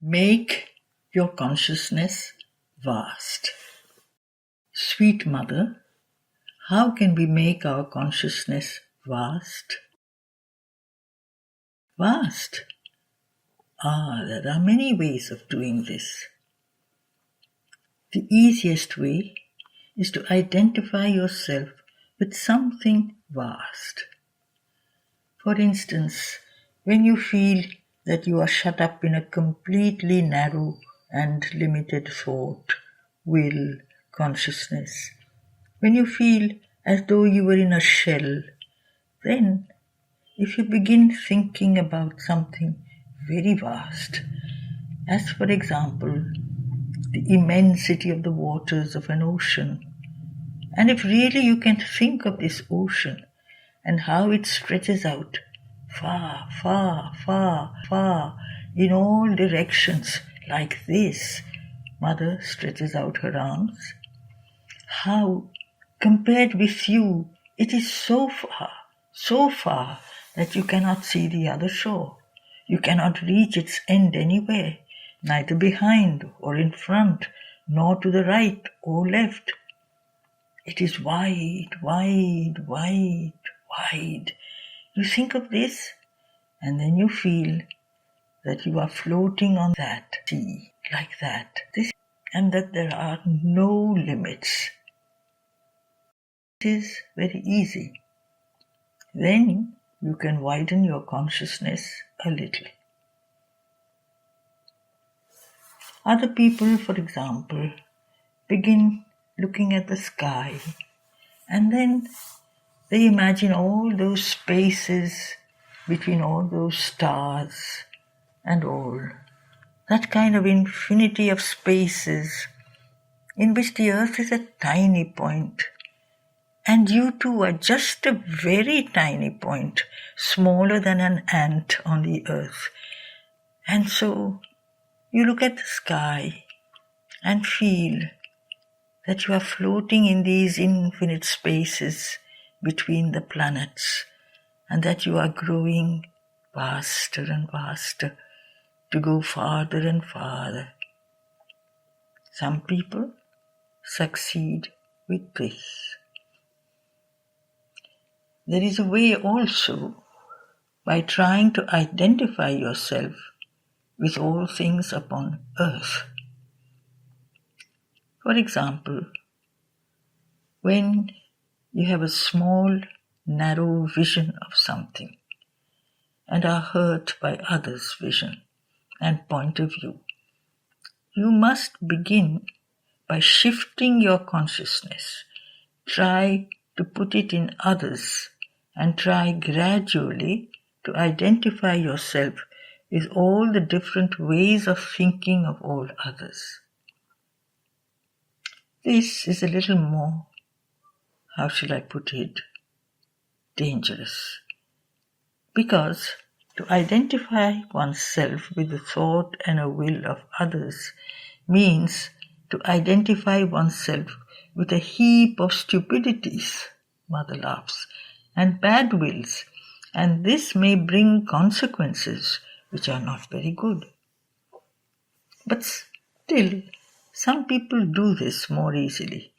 Make your consciousness vast. Sweet Mother, how can we make our consciousness vast? Vast? There are many ways of doing this. The easiest way is to identify yourself with something vast. For instance, when you feel that you are shut up in a completely narrow and limited thought, will, consciousness, when you feel as though you were in a shell, then if you begin thinking about something very vast, as for example, the immensity of the waters of an ocean, and if really you can think of this ocean and how it stretches out far, far, far, far in all directions like this, Mother stretches out her arms, how compared with you it is so far that you cannot see the other shore. You cannot reach its end anywhere, neither behind or in front, nor to the right or left. It is wide, wide, wide, wide. You think of this, and then you feel that you are floating on that sea, like that, and that there are no limits. It is very easy. Then you can widen your consciousness a little. Other people, for example, begin looking at the sky, and then they imagine all those spaces between all those stars and all, that kind of infinity of spaces in which the earth is a tiny point, and you too are just a very tiny point, smaller than an ant on the earth. And so you look at the sky and feel that you are floating in these infinite spaces between the planets, and that you are growing faster and faster to go farther and farther. Some people succeed with this. There is a way also by trying to identify yourself with all things upon earth. For example, when you have a small, narrow vision of something and are hurt by others' vision and point of view, you must begin by shifting your consciousness. Try to put it in others and try gradually to identify yourself with all the different ways of thinking of all others. This is a little more, how shall I put it, dangerous. Because to identify oneself with the thought and a will of others means to identify oneself with a heap of stupidities, Mother laughs, and bad wills, and this may bring consequences which are not very good. But still, some people do this more easily.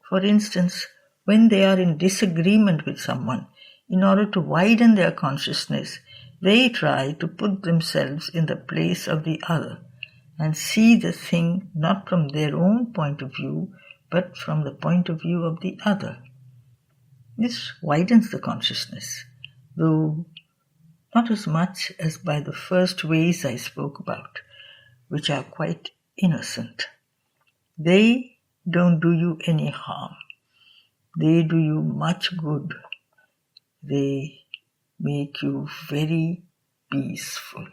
For instance, when they are in disagreement with someone, in order to widen their consciousness, they try to put themselves in the place of the other and see the thing not from their own point of view, but from the point of view of the other. This widens the consciousness, though not as much as by the first ways I spoke about, which are quite innocent. They don't do you any harm. They do you much good. They make you very peaceful.